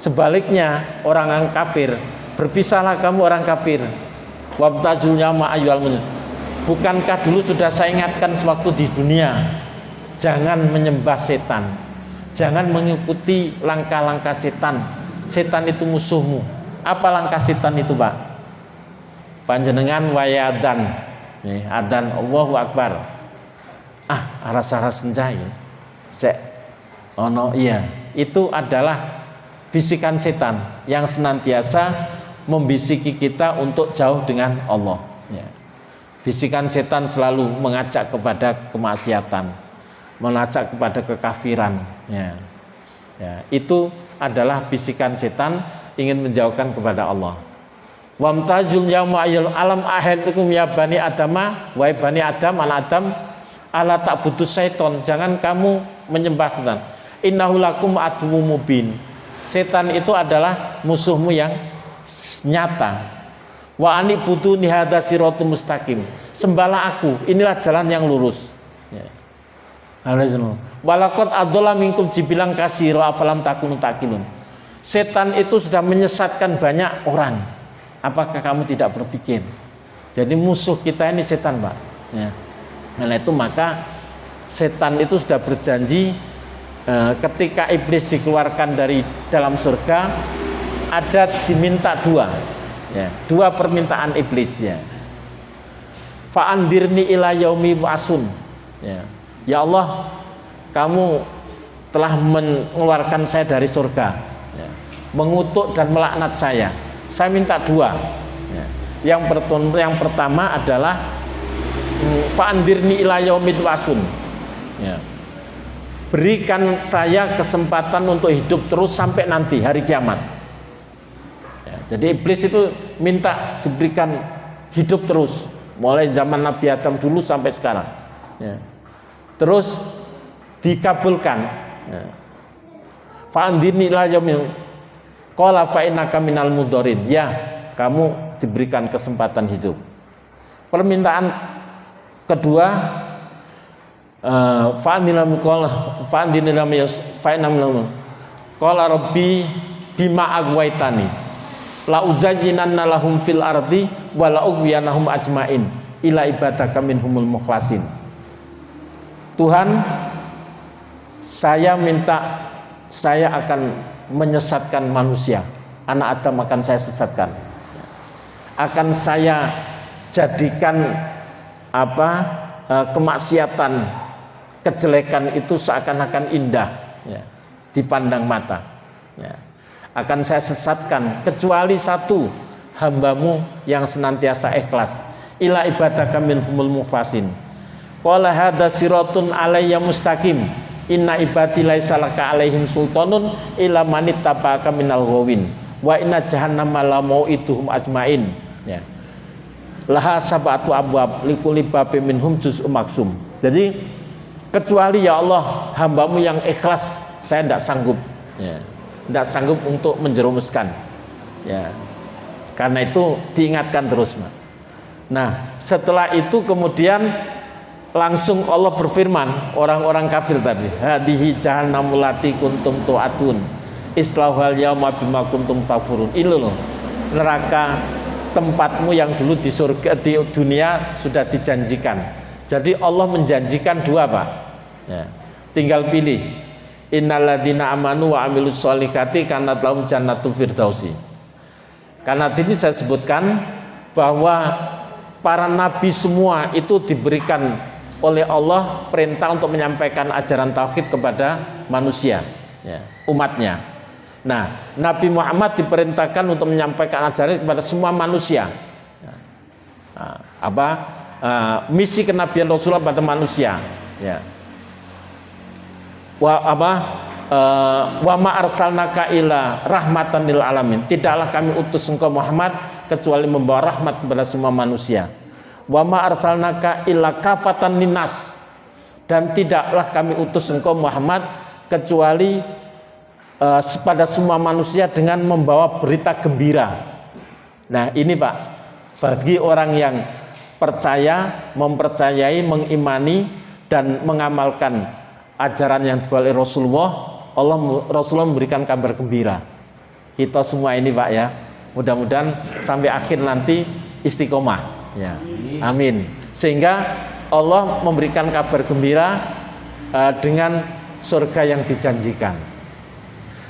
Sebaliknya orang yang kafir, berpisahlah kamu orang kafir. Wabtajulnya ma'ayyul. Bukankah dulu sudah saya ingatkan sewaktu di dunia, jangan menyembah setan, jangan mengikuti langkah-langkah setan. Setan itu musuhmu. Apa langkah setan itu, Pak? Panjenengan wayadan, adan Allahu Akbar. Aras-aras senjai. Iya, itu adalah bisikan setan yang senantiasa membisiki kita untuk jauh dengan Allah ya. Bisikan setan selalu mengajak kepada kemaksiatan, mengajak kepada kekafiran ya. Itu adalah bisikan setan ingin menjauhkan kepada Allah. Wamtazul yauma alam ahadukum ya bani adama, wahai bani adam, anak Adam, ala ta'budus syaiton, jangan kamu menyembah setan. Innahu lakum aduwwum mubin. Setan itu adalah musuhmu yang nyata. Wa anibuduni hadza siratum mustaqim. Sembahlah aku, inilah jalan yang lurus. Ya. Walaqad adalla minkum jibilan katsira afalam takunu taqilun. Setan itu sudah menyesatkan banyak orang. Apakah kamu tidak berpikir? Jadi musuh kita ini setan, Pak. Ya. Karena itu maka setan itu sudah berjanji ketika iblis dikeluarkan dari dalam surga ada diminta dua, ya, dua permintaan iblis, ya. Fa'andirni ila yaumi ba'sun. Ya Allah, kamu telah mengeluarkan saya dari surga, ya, mengutuk dan melaknat saya. Saya minta dua. Ya. Yang pertama adalah fa'andirni ila yaumi ba'sun. Ya. Berikan saya kesempatan untuk hidup terus sampai nanti hari kiamat. Ya, jadi iblis itu minta diberikan hidup terus, mulai zaman Nabi Adam dulu sampai sekarang. Ya. Terus dikabulkan. Ya. Fa'andirni ila yaumil qala fa innaka minal mudharin. Ya, kamu diberikan kesempatan hidup. Permintaan kedua, qala rabbi bima agwaitani la uzayyinanna lahum fil ardi wa la ughwiyanahum ajmain ila ibadaka minhumul mukhlasin. Tuhan, saya minta, saya akan menyesatkan manusia. Anak Adam akan saya sesatkan. Akan saya jadikan kemaksiatan, kejelekan itu seakan-akan indah, ya, dipandang mata. Ya. Akan saya sesatkan kecuali satu, hambamu yang senantiasa ikhlas. Ila ibadaka minhumul mukhlasin. Qala hadza siratun alayya mustaqim. Inna ibadi laisa laka alaihim sultanun illa manittaba'aka minal ghawin. Wa inna jahannama la mau'iduhum ajmain. Ya. Laha sab'atu abwab likulli babin minhum juz'un maksum. Jadi kecuali ya Allah, hambamu yang ikhlas, saya tidak sanggup. Ya. Tidak sanggup untuk menjerumuskan. Ya. Karena itu diingatkan terus, Mas. Nah, setelah itu kemudian langsung Allah berfirman, orang-orang kafir tadi, hadihi jahannamul lati kuntum tu'atun islahal yauma bima kuntum takfurun. Ini loh neraka tempatmu yang dulu di surga, di dunia sudah dijanjikan. Jadi Allah menjanjikan dua, Pak. Ya. Tinggal pilih. Innalladzina amanu wa amilus sholihati kanat lahum jannatul firdausi. Karena ini saya sebutkan bahwa para nabi semua itu diberikan oleh Allah perintah untuk menyampaikan ajaran tauhid kepada manusia, ya, umatnya. Nah, Nabi Muhammad diperintahkan untuk menyampaikan ajaran kepada semua manusia. Nah, misi kenabian Rasulullah pada manusia. Ya. Wa ma arsalnaka ila rahmatan lil alamin. Tidaklah kami utus engkau Muhammad kecuali membawa rahmat kepada semua manusia. Wa ma arsalnaka illa kafatan linnas, dan tidaklah kami utus engkau Muhammad kecuali pada semua manusia dengan membawa berita gembira. Nah, ini Pak, bagi orang yang percaya, mempercayai, mengimani dan mengamalkan ajaran yang dibawa oleh Rasulullah memberikan kabar gembira. Kita semua ini, Pak, ya. Mudah-mudahan sampai akhir nanti istiqomah. Ya, amin. Sehingga Allah memberikan kabar gembira dengan surga yang dijanjikan.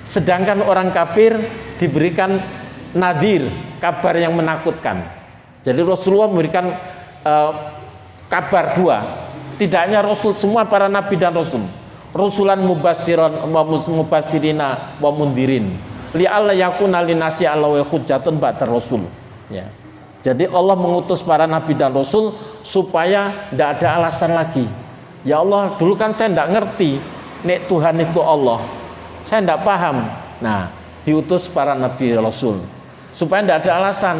Sedangkan orang kafir diberikan nadir, kabar yang menakutkan. Jadi Rasulullah memberikan kabar dua. Tidak hanya Rasul, semua para nabi dan Rasul. Rasulan mubasyiran wa mubasyirina wa mundirin. Li alla yakuna linasi ala wa hujjatun ba'da Rasul. Ya. Jadi Allah mengutus para nabi dan rasul supaya tidak ada alasan lagi. Ya Allah, dulu kan saya tidak ngerti nek Tuhan itu Allah. Saya tidak paham. Nah, diutus para nabi rasul supaya tidak ada alasan.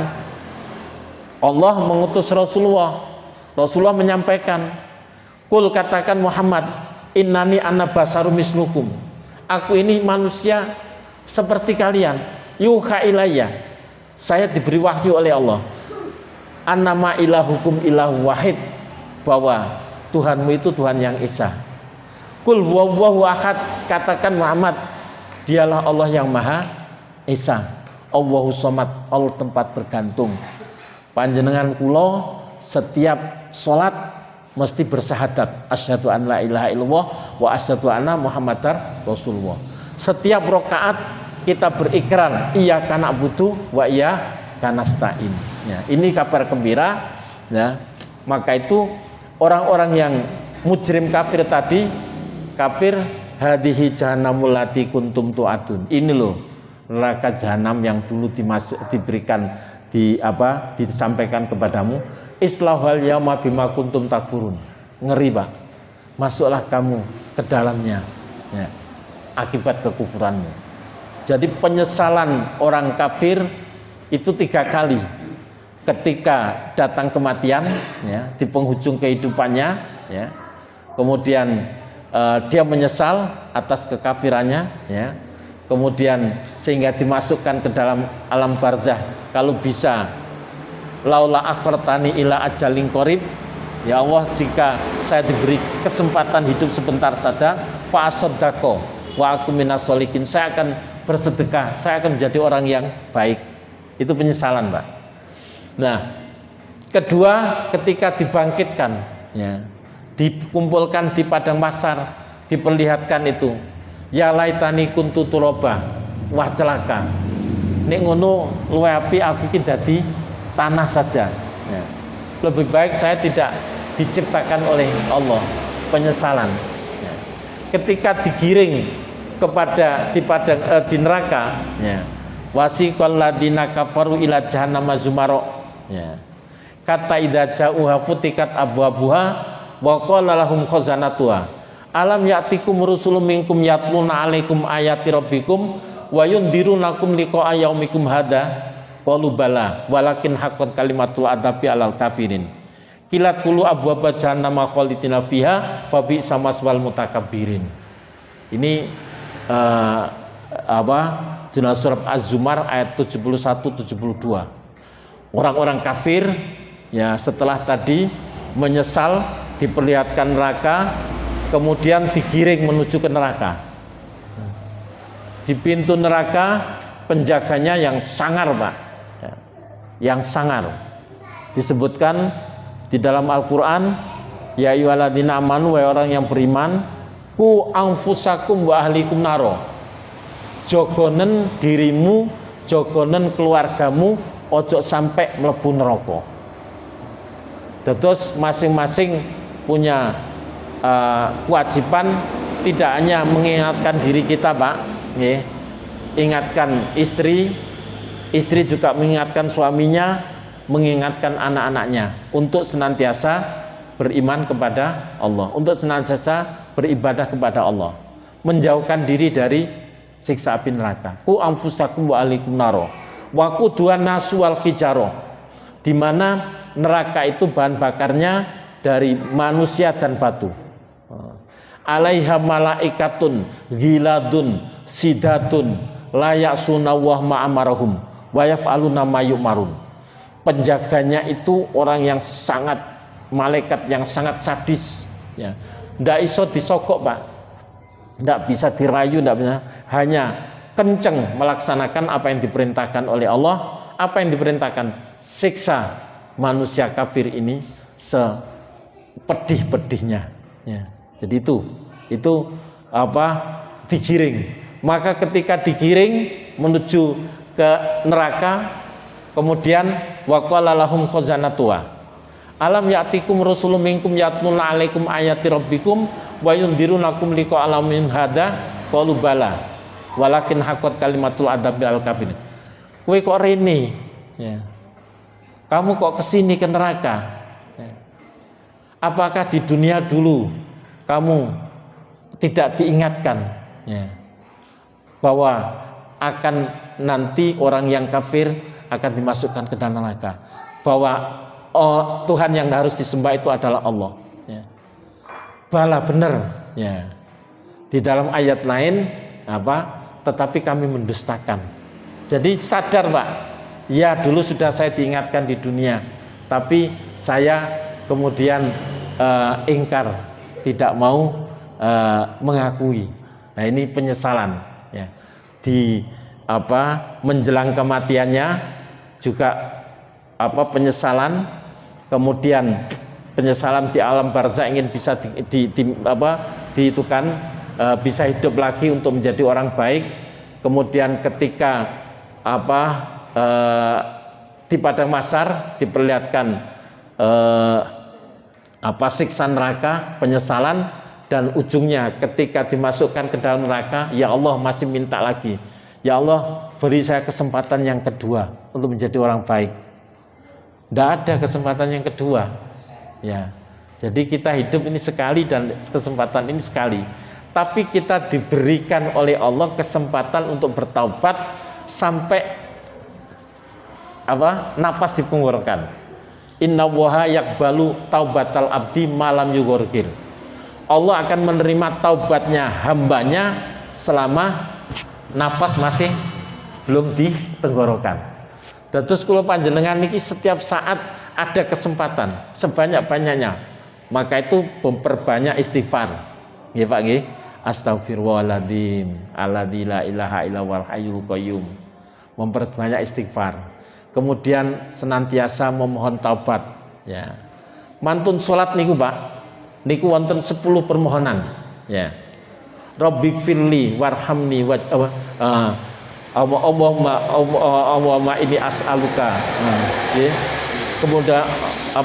Allah mengutus Rasulullah. Rasulullah menyampaikan, "Qul, katakan Muhammad, innani ana basarum mislukum." Aku ini manusia seperti kalian. Yuha ilayya. Saya diberi wahyu oleh Allah. Annama ilahukum ilahu wahid, bahwa Tuhanmu itu Tuhan yang esa. Kul huwallahu ahad, katakan Muhammad, dialah Allah yang Maha Esa. Allahu somad, Allah tempat bergantung. Panjenengan kula setiap sholat mesti bersahadat asyhadu an la ilaha illallah wa asyhadu anna muhammadar rasulullah. Setiap rakaat kita berikrar iyyaka na'budu wa iyyaka nasta'in. Ya, ini kabar gembira. Ya, maka itu orang-orang yang mujrim kafir tadi, kafir hadhihi jahannamul lati kuntum tu'adun. Ini loh neraka jahanam yang dulu diberikan disampaikan kepadamu. Islahul yauma bima kuntum takfurun. Ngeri, Pak. Masuklah kamu ke dalamnya, ya, akibat kekufuranmu. Jadi penyesalan orang kafir itu 3 kali. Ketika datang kematian, ya, di penghujung kehidupannya, ya, kemudian dia menyesal atas kekafirannya, ya, kemudian sehingga dimasukkan ke dalam alam barzah. Kalau bisa, laula akhartani ila ajalin qarib, ya Allah, jika saya diberi kesempatan hidup sebentar saja, fa asaddaqo wa aku minas sholihin, saya akan bersedekah, saya akan menjadi orang yang baik. Itu penyesalan, Pak. Nah, kedua, ketika dibangkitkan, ya, dikumpulkan di padang mahsyar, diperlihatkan itu, ya laitani kuntu turaba, wah celaka, nek ngono luwih apik aku iki dadi tanah saja, ya. Lebih baik saya tidak diciptakan oleh Allah. Penyesalan, ya. Ketika digiring di neraka, ya, wasiqal ladina kafaru ila jahannam zumara, ya, kata idza ja'uha futikat abwabuha wa qala lahum khazanatuha alam ya'tikum rusulun minkum yatluna 'alaikum ayati rabbikum wa yundirunakum liqa'a yaumikum hadza qalu bala walakin haqqat kalimatul adabi alal kafirin kilat kulu abwaba jahannam khalidina fiha fa bi'sa maswal mutakabbirin. Ini Jurnal surat Az-Zumar ayat 71-72. Orang-orang kafir, ya, setelah tadi menyesal, diperlihatkan neraka, kemudian digiring menuju ke neraka. Di pintu neraka penjaganya yang sangar, Pak, ya, yang sangar. Disebutkan di dalam Al-Quran, ya ayyuhalladzina amanu, wahai orang yang beriman, ku anfusakum wa ahlikum naro, jogonen dirimu, jogonen keluargamu, ojo sampai mlebu neraka. Terus masing-masing punya kewajiban, tidak hanya mengingatkan diri kita, Pak, ya, ingatkan istri juga mengingatkan suaminya, mengingatkan anak-anaknya untuk senantiasa beriman kepada Allah, untuk senantiasa beribadah kepada Allah, menjauhkan diri dari siksa api neraka. Ku anfusakum wa ahlikum naro wa quduhan nasu wal hijaroh, di mana neraka itu bahan bakarnya dari manusia dan batu. Alaiha malaikatun ghiladun sidatun la ya'suna wa ma'amarahum wa yaf'aluna ma yu'marun. Penjaganya itu orang yang sangat, malaikat yang sangat sadis, ya. Ndak iso disogok, Pak. Ndak bisa dirayu, ndak bisa. Hanya kenceng melaksanakan apa yang diperintahkan oleh Allah. Apa yang diperintahkan? Siksa manusia kafir ini sepedih-pedihnya, ya. Jadi itu digiring. Maka ketika digiring menuju ke neraka, kemudian waqala lahum khazanatuha alam ya'tikum rasulun minkum yatluna 'alaikum ayati rabbikum wa yundirunakum liqa alamin hadza qalu bala walakin haqqat kalimatul adabi al kafirin. Kowe kok rene, ya, kamu kok kesini ke neraka, ya. Apakah di dunia dulu kamu tidak diingatkan, ya, bahwa akan nanti orang yang kafir akan dimasukkan ke dalam neraka, bahwa Tuhan yang harus disembah itu adalah Allah, ya. Bala benar, ya. Di dalam ayat lain tetapi kami mendustakan. Jadi sadar, Pak, ya, dulu sudah saya diingatkan di dunia, tapi saya kemudian ingkar, tidak mau mengakui. Nah, ini penyesalan ya. Di menjelang kematiannya juga penyesalan, kemudian penyesalan di alam barzakh ingin bisa dihitukan, bisa hidup lagi untuk menjadi orang baik. Kemudian ketika di padang mahsyar diperlihatkan siksa neraka, penyesalan, dan ujungnya ketika dimasukkan ke dalam neraka, ya Allah masih minta lagi, ya Allah beri saya kesempatan yang kedua untuk menjadi orang baik. Tidak ada kesempatan yang kedua ya. Jadi kita hidup ini sekali dan kesempatan ini sekali, tapi kita diberikan oleh Allah kesempatan untuk bertaubat sampai napas di tenggorokan. Inna waha yakbalu taubatal abdi malam yugorgir. Allah akan menerima taubatnya hambanya selama nafas masih belum di tenggorokan. Terus kalau panjenengan niki setiap saat ada kesempatan sebanyak-banyaknya, maka itu memperbanyak istighfar. Nggih Pak nggih. Astagfirullahaladzim alladzi la ilaha illa wal hayyul qayyum. Memperbanyak istighfar. Kemudian senantiasa memohon taubat ya. Mantun salat niku Pak, niku wonten 10 permohonan ya. Rabbighfirli warhamni Allahumma ini as'aluka. Kemudian 10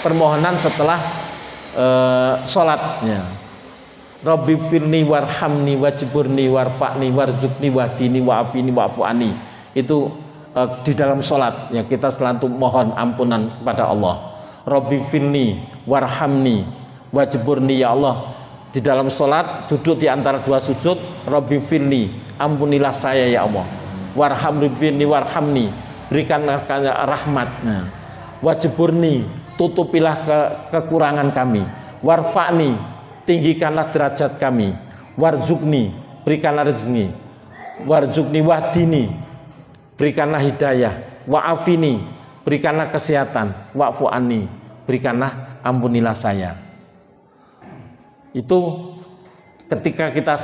permohonan setelah salatnya. Rabbighfirli warhamni wajburni warfa'ni warzuqni wahdini wa'afini wa'fu'ani. Itu di dalam salat ya, kita selalu mohon ampunan kepada Allah. Rabbighfirli warhamni wajburni, ya Allah. Di dalam salat duduk di antara dua sujud, Rabbighfirli, ampunilah saya ya Allah. Warhamni warhamni, berikanlah rahmat. Wajburni, tutupilah kekurangan kami. Warfa'ni, tinggikanlah derajat kami. Warzuqni, berikanlah rezeki. Warzuqni wahdini, berikanlah hidayah. Wa'afini, berikanlah kesehatan. Wa'fu'ani, berikanlah ampunilah saya. Itu ketika kita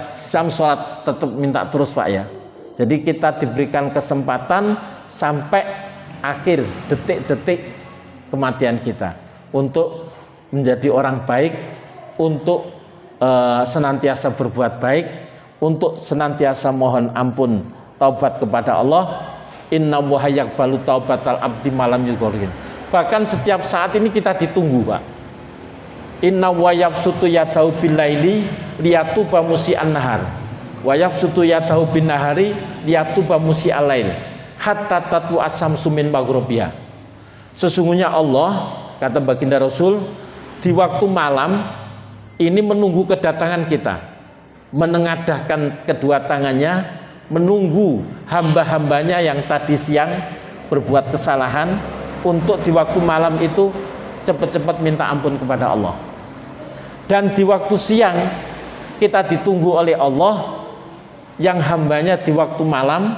sholat tetap minta terus Pak ya. Jadi kita diberikan kesempatan sampai akhir detik-detik kematian kita untuk menjadi orang baik, untuk senantiasa berbuat baik, untuk senantiasa mohon ampun taubat kepada Allah. Inna waha yakbalu taubatal abdi malam yugorgin. Bahkan setiap saat ini kita ditunggu Pak. Inna wa yabsutu yadahu billaili liyatuba musi'an nahar wa yabsutu yadahu bin nahari liyatuba musi'al lail hatta tatu asamsu min maghribiha. Sesungguhnya Allah, kata baginda Rasul, di waktu malam ini menunggu kedatangan kita, menengadahkan kedua tangannya, menunggu hamba-hambanya yang tadi siang berbuat kesalahan untuk di waktu malam itu cepat-cepat minta ampun kepada Allah. Dan di waktu siang kita ditunggu oleh Allah yang hambanya di waktu malam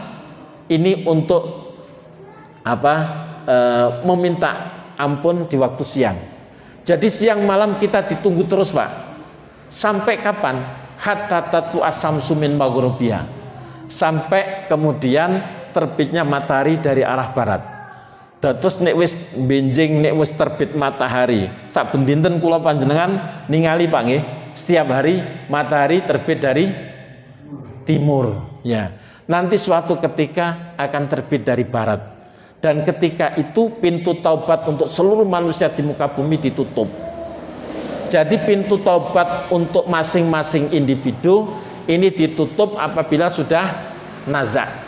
ini untuk meminta ampun di waktu siang. Jadi siang malam kita ditunggu terus Pak. Sampai kapan? Hatta tatu asamsu min maghribiha. Sampai kemudian terbitnya matahari dari arah barat. Terus nek wis benjing, nek wis terbit matahari, saben dinten kula panjenengan ningali Pak nggih, setiap hari matahari terbit dari timur ya. Nanti suatu ketika akan terbit dari barat. Dan ketika itu pintu taubat untuk seluruh manusia di muka bumi ditutup. Jadi pintu taubat untuk masing-masing individu ini ditutup apabila sudah nazak.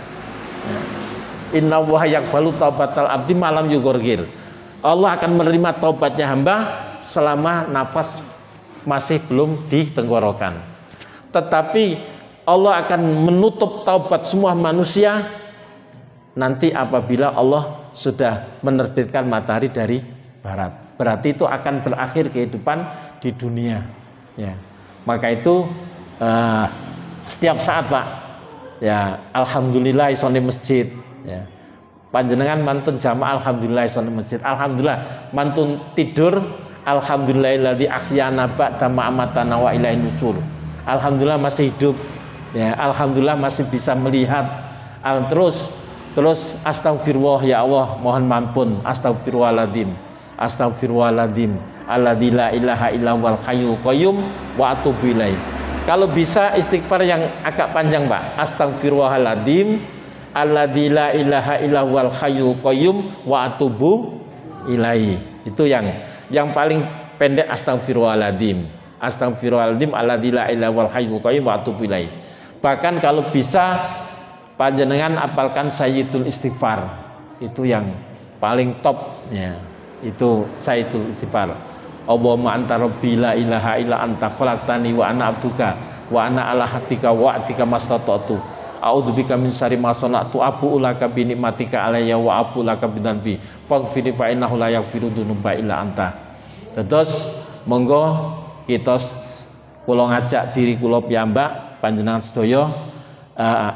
Inna waha yakbalu taubatal abdi malam yugorgir. Allah akan menerima taubatnya hamba selama nafas masih belum di tenggorokan. Tetapi Allah akan menutup taubat semua manusia nanti apabila Allah sudah menerbitkan matahari dari barat. Berarti itu akan berakhir kehidupan di dunia ya. Maka itu setiap saat Pak ya, alhamdulillah isone masjid ya. Panjenengan mantun jamaah alhamdulillah isone masjid. Alhamdulillah mantun tidur alhamdulillahilladzi ahyana ba'da ma amatana wa ilaihin nusyur. Alhamdulillah masih hidup. Ya, alhamdulillah masih bisa melihat. Terus astagfirullah ya Allah, mohon ampun, astagfirullahaladzim, astagfirullahaladzim, alladzi la ilaha illa huwal hayyul qayyum wa atubu ilaih. Kalau bisa istighfar yang agak panjang, Pak. Astagfirullahaladzim, alladzi la ilaha illa huwal hayyul qayyum wa atubu ilaih. Itu yang paling pendek, astagfirullahaladzim. Astagfirullahaladzim, alladzi la ilaha huwal hayyul qayyum wa atubu ilaih. Bahkan kalau bisa panjenengan apalkan sayyidul istighfar, itu yang paling top ya. Itu sayyidul istighfar. Allahumma anta rabbi la ilaha illa anta khalaqtani wa ana abduka wa ana ala hatika wa atika mastata'tu a'udzubika min syarri ma sana'tu abu'u laka bi nikmatika alayya wa abu'u laka bi dzanbi faghfirli fa innahu la yaghfiru dzunuba illa anta. Terus monggo kita kula ngajak diri kula piyambak panjenengan sedaya.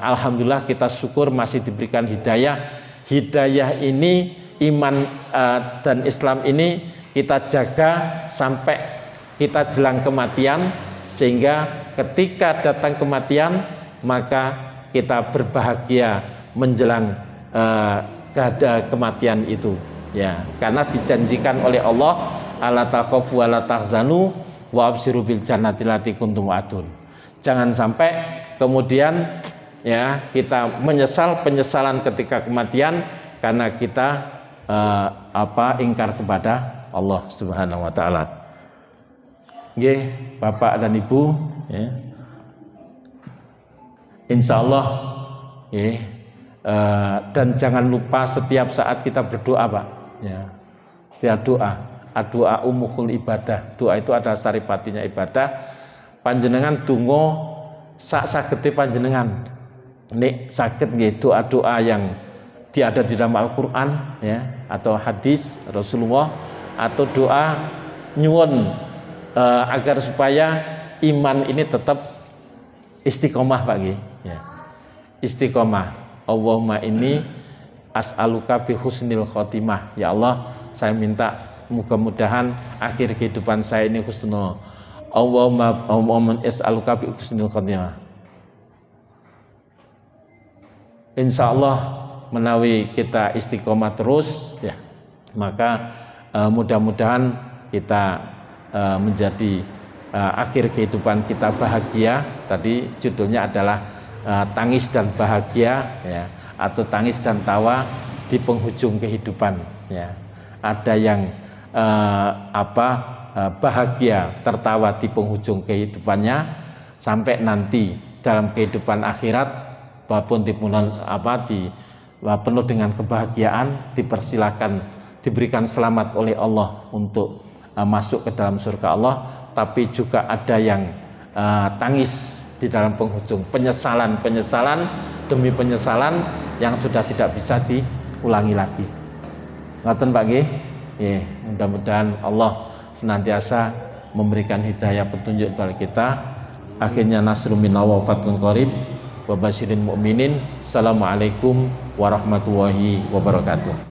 Alhamdulillah kita syukur masih diberikan hidayah. Hidayah ini, iman dan Islam ini kita jaga sampai kita jelang kematian, sehingga ketika datang kematian maka kita berbahagia menjelang kematian itu ya, karena dijanjikan oleh Allah ala takhafu wa la tahzanu wa abshiru bil jannati allati kuntum tu'adun. Jangan sampai kemudian ya kita penyesalan ketika kematian karena kita ingkar kepada Allah Subhanahu wa taala. Nggih, Bapak dan Ibu ya. Insyaallah ya, dan jangan lupa setiap saat kita berdoa, Pak ya. Ya doa umuhul ibadah. Doa itu ada saripatinya ibadah. Panjenengan donga sak sagete panjenengan. Nek saged nggih doa-doa yang ada di dalam Al-Qur'an ya, atau hadis Rasulullah, atau doa nyuwun agar supaya iman ini tetap istiqomah, Pak nggih ya. Istiqomah. Allahumma inni as'aluka bi husnil khotimah. Ya Allah, saya minta mudah-mudahan akhir kehidupan saya ini husnul. Allahumma as'aluka bi husnil khotimah. Insyaallah menawi kita istiqomah terus ya, maka mudah-mudahan kita menjadi akhir kehidupan kita bahagia. Tadi judulnya adalah tangis dan bahagia ya, atau tangis dan tawa di penghujung kehidupan ya. Ada yang bahagia tertawa di penghujung kehidupannya, sampai nanti dalam kehidupan akhirat walaupun penuh dengan kebahagiaan, dipersilakan diberikan selamat oleh Allah untuk masuk ke dalam surga Allah. Tapi juga ada yang tangis di dalam penghujung, penyesalan demi penyesalan yang sudah tidak bisa diulangi lagi. Ngoten Pak nggih. Ya, mudah-mudahan Allah senantiasa memberikan hidayah petunjuk kepada kita. Akhirnya nasrun minallah wa fathun qarib wa basyirin mu'minin. Assalamualaikum warahmatullahi wabarakatuh.